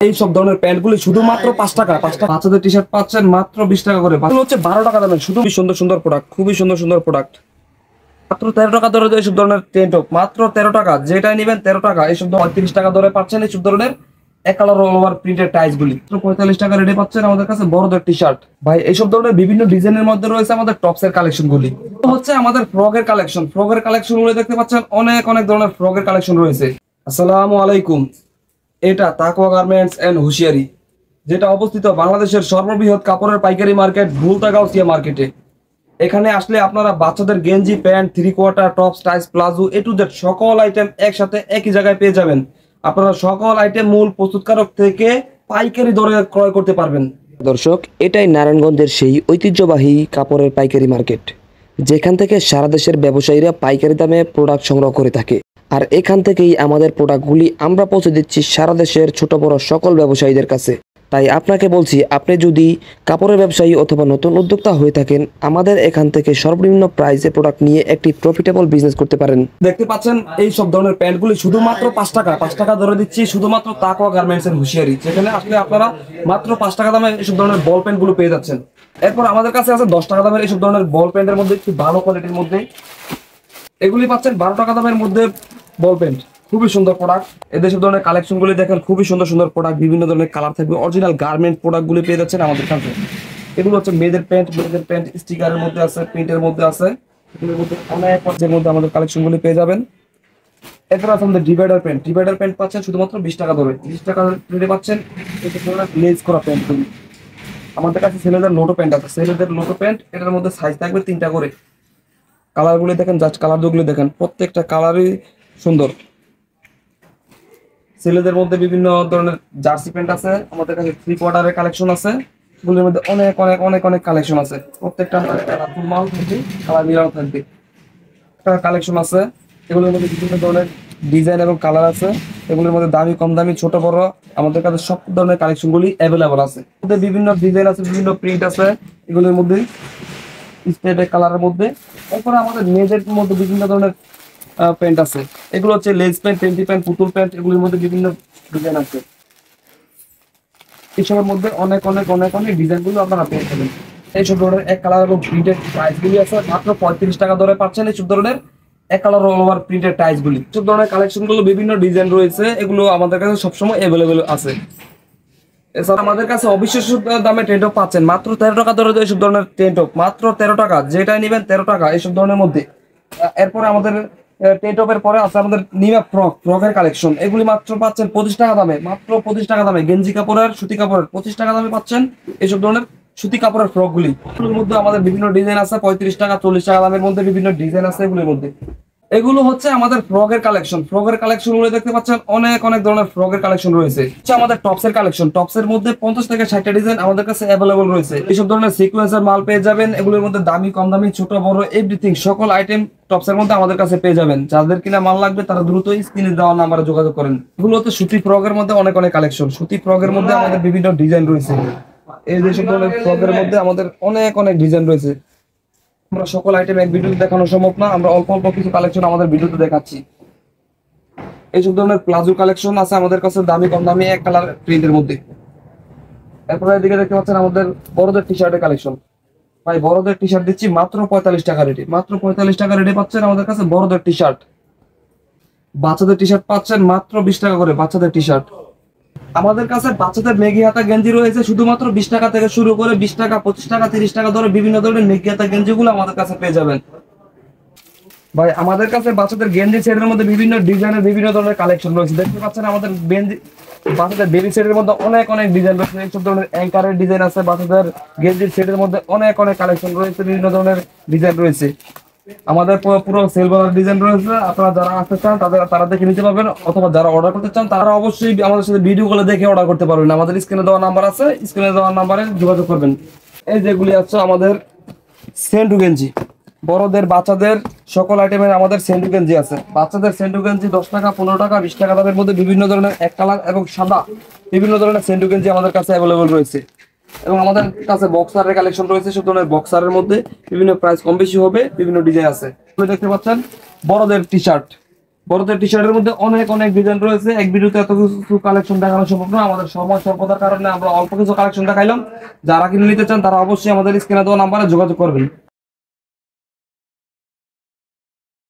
এই সব ধরনের প্যান্টগুলি শুধুমাত্র 5 টাকা। বাচ্চাদের টি শার্ট পাচ্ছেন মাত্র 20 টাকা করে। বাকি হচ্ছে 12 টাকা দামের শুধু সুন্দর সুন্দর প্রোডাক্ট, খুবই সুন্দর সুন্দর প্রোডাক্ট। মাত্র 13 টাকা ধরে এইসব ধরনের টেন্ট টপ মাত্র 13 টাকা, যেটাই নেবেন 13 টাকা। এইসব 35 টাকা ধরে পাচ্ছেন এইসব ধরনের এক কালার অল ওভার প্রিন্টের টাইস গুলি। 45 টাকা রেডি পাচ্ছেন আমাদের কাছে বড়দের টি শার্ট। ভাই এইসব ধরনের বিভিন্ন ডিজাইনের মধ্যে রয়েছে আমাদের টপস এর কালেকশন গুলি। হচ্ছে আমাদের ফ্রকের কালেকশন। ফ্রকের কালেকশন গুলো দেখতে পাচ্ছেন, অনেক অনেক ধরনের ফ্রকের কালেকশন রয়েছে। আসসালামু আলাইকুম। এটা তাকওয়া গার্মেন্টস এন্ড হুশিয়ারি, যেটা অবস্থিত বাংলাদেশের সর্ববৃহৎ কাপড়ের পাইকারি মার্কেট ভুলতাগাউসিয়া মার্কেটে। এখানে আসলে আপনারা বাচ্চাদের গেঞ্জি, pant, 3/4, tops, tiles, palazzo A to Z সকল আইটেম একসাথে একই জায়গায় পেয়ে যাবেন। আপনারা সকল আইটেম মূল প্রস্তুতকারক থেকে পাইকারি দরে ক্রয় করতে পারবেন। দর্শক, এটাই নারায়ণগঞ্জের সেই ঐতিহ্যবাহী কাপড়ের পাইকারি মার্কেট, যেখান থেকে সারা দেশের ব্যবসায়ীরা পাইকারি দামে প্রোডাক্ট সংগ্রহ করে থাকে। আর এখান থেকেই আমাদের প্রোডাক্টগুলি আমরা পৌঁছে দিচ্ছি সারা দেশের ছোট বড় সকল ব্যবসায়ীদের কাছে। তাই আপনাকে বলছি, আপনি যদি কাপড়ের ব্যবসায়ী অথবা নতুন উদ্যোক্তা হয়ে থাকেন, আমাদের এখান থেকে সর্বনিম্ন প্রাইসে প্রোডাক্ট নিয়ে একটি প্রফিটেবল বিজনেস করতে পারেন। দেখতে পাচ্ছেন এই সব ধরনের প্যান্টগুলি শুধুমাত্র 5 টাকা। 5 টাকা ধরে দিচ্ছি শুধুমাত্র তাকওয়া গার্মেন্টস এন্ড হুশিয়ারি, যেখানে আসলে আপনারা মাত্র 5 টাকা দামে এইসব ধরনের বল প্যান্ট গুলো পেয়ে যাচ্ছেন। এরপর আমাদের কাছে আছে 10 টাকা দামের এইসব ধরনের বল প্যান্টের মধ্যে একটু ভালো কোয়ালিটির মধ্যে। এগুলি পাচ্ছেন 12 টাকা দামের মধ্যে বল প্যান্ট, খুবই সুন্দর প্রোডাক্ট। এদের সব ধরনের কালেকশন গুলি দেখেন, খুবই সুন্দর সুন্দর প্রোডাক্ট, বিভিন্ন ধরনের কালার থাকবে। অরিজিনাল গার্মেন্ট প্রোডাক্ট গুলি পেয়ে যাচ্ছেন আমাদের কাছে। এগুলো হচ্ছে মেয়েদের প্যান্ট স্টিকারের মধ্যে আছে, প্রিন্টের মধ্যে আছে। এগুলোর মধ্যে অনেক পর্যায়ের মধ্যে আমাদের কালেকশন গুলি পেয়ে যাবেন। এরপর আছে আমাদের ডিভাইডার প্যান্ট পাচ্ছেন শুধুমাত্র 20 টাকা ধরে। 20 টাকা প্রিন্টে পাচ্ছেন লেজ করা প্যান্ট গুলি। আমাদের কাছে ছেলেদের লোটো প্যান্ট আছে, ছেলেদের লোটো প্যান্ট। এটার মধ্যে সাইজ থাকবে 3টা করে। কালার গুলি দেখেন, জাস্ট কালার গুলি দেখেন, প্রত্যেকটা কালারই সুন্দর। ছেলেদের মধ্যে বিভিন্ন ধরনের জার্সি প্যান্ট আছে আমাদের কাছে, 3/4 কালেকশন আছে। এগুলোর মধ্যে অনেক অনেক অনেক অনেক কালেকশন আছে। প্রত্যেকটা কালারফুল মাল থাকবে, কালার মিলানো থাকবে, একটা কালেকশন আছে। এগুলোর মধ্যে বিভিন্ন ধরনের ডিজাইন এবং কালার আছে। এগুলোর মধ্যে দামি, কম দামি, ছোট বড় আমাদের কাছে সব ধরনের কালেকশন গুলি অ্যাভেলেবল আছে। বিভিন্ন ডিজাইন আছে, বিভিন্ন প্রিন্ট আছে এগুলোর মধ্যে, স্টেপের কালারের মধ্যে। এরপরে আমাদের মেয়েদের মধ্যে বিভিন্ন ধরনের প্যান্ট আছে। এগুলো হচ্ছে লেস প্যান্ট, পেন্টি প্যান্ট, পুতুল প্যান্ট। এগুলোর মধ্যে বিভিন্ন ডিজাইন আছে। এইসবের মধ্যে অনেক অনেক অনেক অনেক ডিজাইন গুলো আপনারা পেয়ে যাবেন। এইসব ধরনের এক কালার এবং প্রিন্টেড টাইস গুলি আছে মাত্র 35 টাকা ধরে পাচ্ছেন। এইসব ধরনের এক কালার অল ওভার প্রিন্টেড টাইস গুলি, সব ধরনের কালেকশন গুলো বিভিন্ন ডিজাইন রয়েছে। এগুলো আমাদের কাছে সবসময় অ্যাভেলেবেল আছে। এছাড়া আমাদের কাছে অবিশ্বাস্য দামে টেন্ট টপ পাচ্ছেন মাত্র 13 টাকা ধরে। এইসব ধরনের টেন্ট টপ মাত্র 13 টাকা, যেটাই নেবেন 13 টাকা এইসব ধরনের মধ্যে। এরপরে আমাদের টেন্ট টপের পরে আছে আমাদের নিমা ফ্রকের কালেকশন। এগুলি মাত্র পাচ্ছেন 25 টাকা দামে, মাত্র 25 টাকা দামে। গেঞ্জি কাপড়ের, সুতি কাপড়ের 25 টাকা দামে পাচ্ছেন এইসব ধরনের সুতি কাপড়ের ফ্রক গুলি। এগুলোর মধ্যে আমাদের বিভিন্ন ডিজাইন আছে, 35 টাকা, 40 টাকা দামের মধ্যে বিভিন্ন ডিজাইন আছে এগুলির মধ্যে। এগুলো হচ্ছে আমাদের ফ্রকের কালেকশন। ফ্রকের কালেকশন গুলো দেখতে পাচ্ছেন, অনেক অনেক ধরনের ফ্রকের কালেকশন রয়েছে। আমাদের টপসের কালেকশন, টপসের মধ্যে 50 থেকে 60টা ডিজাইন আমাদের কাছে অ্যাভেলেবল রয়েছে। এইসব ধরনের সিকোয়েন্সের মাল পেয়ে যাবেন। এগুলোর মধ্যে দামি, কম দামি, ছোট বড় এভরিথিং সকল আইটেম টপসের মধ্যে আমাদের কাছে পেয়ে যাবেন। যাদের কিনা মাল লাগবে তারা দ্রুত স্ক্রিনে দেওয়া নাম্বারে যোগাযোগ করেন। এগুলো হচ্ছে সুতি ফ্রকের মধ্যে অনেক অনেক কালেকশন। সুতি ফ্রকের মধ্যে আমাদের বিভিন্ন ডিজাইন রয়েছে। এই যেসব ধরনের ফ্রকের মধ্যে আমাদের অনেক অনেক ডিজাইন রয়েছে। আমরা সকল আইটেম এক ভিডিওতে দেখানো সম্ভব না, আমরা অল্প অল্প কিছু কালেকশন আমাদের ভিডিওতে দেখাচ্ছি। এইসব ধরনের প্লাজো কালেকশন আছে আমাদের কাছে, দামি, কম দামি, এক কালার প্রিন্টের মধ্যে। এরপরে এদিকে দেখতে পাচ্ছেন আমাদের বড়দের টি শার্টের কালেকশন। ভাই বড়দের টি শার্ট দিচ্ছি মাত্র 45 টাকা রেটে। মাত্র 45 টাকা রেটে পাচ্ছেন আমাদের কাছে বড়দের টি শার্ট। বাচ্চাদের টি শার্ট পাচ্ছেন মাত্র 20 টাকা করে। বাচ্চাদের টি শার্ট আমাদের কাছে, বাচ্চাদের মেঘি হাতা গেঞ্জি রয়েছে শুধুমাত্র 20 টাকা থেকে শুরু করে 20 টাকা, 25 টাকা, 30 টাকা ধরে বিভিন্ন ধরনের মেঘি হাতা গেঞ্জি গুলো আমাদের কাছে পেয়ে যাবেন। ভাই আমাদের কাছে বাচ্চাদের গেঞ্জি সেটের মধ্যে বিভিন্ন ডিজাইনের বিভিন্ন ধরনের কালেকশন রয়েছে। দেখতে পাচ্ছেন আমাদের বাচ্চাদের বেবি সেটের মধ্যে অনেক অনেক ডিজাইন রয়েছে। এইসব ধরনের অ্যাঙ্কারের ডিজাইন আছে। বাচ্চাদের গেঞ্জির সেটের মধ্যে অনেক অনেক কালেকশন রয়েছে, বিভিন্ন ধরনের ডিজাইন রয়েছে। আমাদের পুরো সেলভার ডিজাইন রয়েছে। আপনারা যারা আসতে চান তারা দেখে নিতে পারবেন, অথবা যারা অর্ডার করতে চান তারা অবশ্যই আমাদের সাথে ভিডিও কলে দেখে অর্ডার করতে পারবেন। আমাদের স্ক্রিনে দেওয়া নাম্বার আছে, স্ক্রিনে দেওয়া নাম্বারে যোগাযোগ করবেন। এই যেগুলি আছে আমাদের সেন্টু গেঞ্জি, বড়দের বাচ্চাদের সকল আইটেমের আমাদের সেন্টু গেঞ্জি আছে। বাচ্চাদের সেন্টু গেঞ্জি 10 টাকা, 15 টাকা, 20 টাকা দামের মধ্যে বিভিন্ন ধরনের এক কালার এবং সাদা বিভিন্ন ধরনের সেন্টু গেঞ্জি আমাদের কাছে অ্যাভেলেবল রয়েছে। এবং আমাদের কাছে বক্সারের কালেকশন রয়েছে। সব ধরনের বক্সারের মধ্যে বিভিন্ন প্রাইস কম বেশি হবে, বিভিন্ন ডিজাইন আছে। দেখতে পাচ্ছেন বড়দের টি শার্ট, বড়দের টি শার্টের মধ্যে অনেক অনেক ডিজাইন রয়েছে, এক ভিডিওতে এত কিছু কালেকশন দেখানো সম্ভব না, আমাদের সময় স্বল্পতার কারণে আমরা অল্প কিছু কালেকশন দেখাইলাম। যারা কিনে নিতে চান তারা অবশ্যই আমাদের স্ক্রিনে দেওয়া নাম্বারে যোগাযোগ করবেন।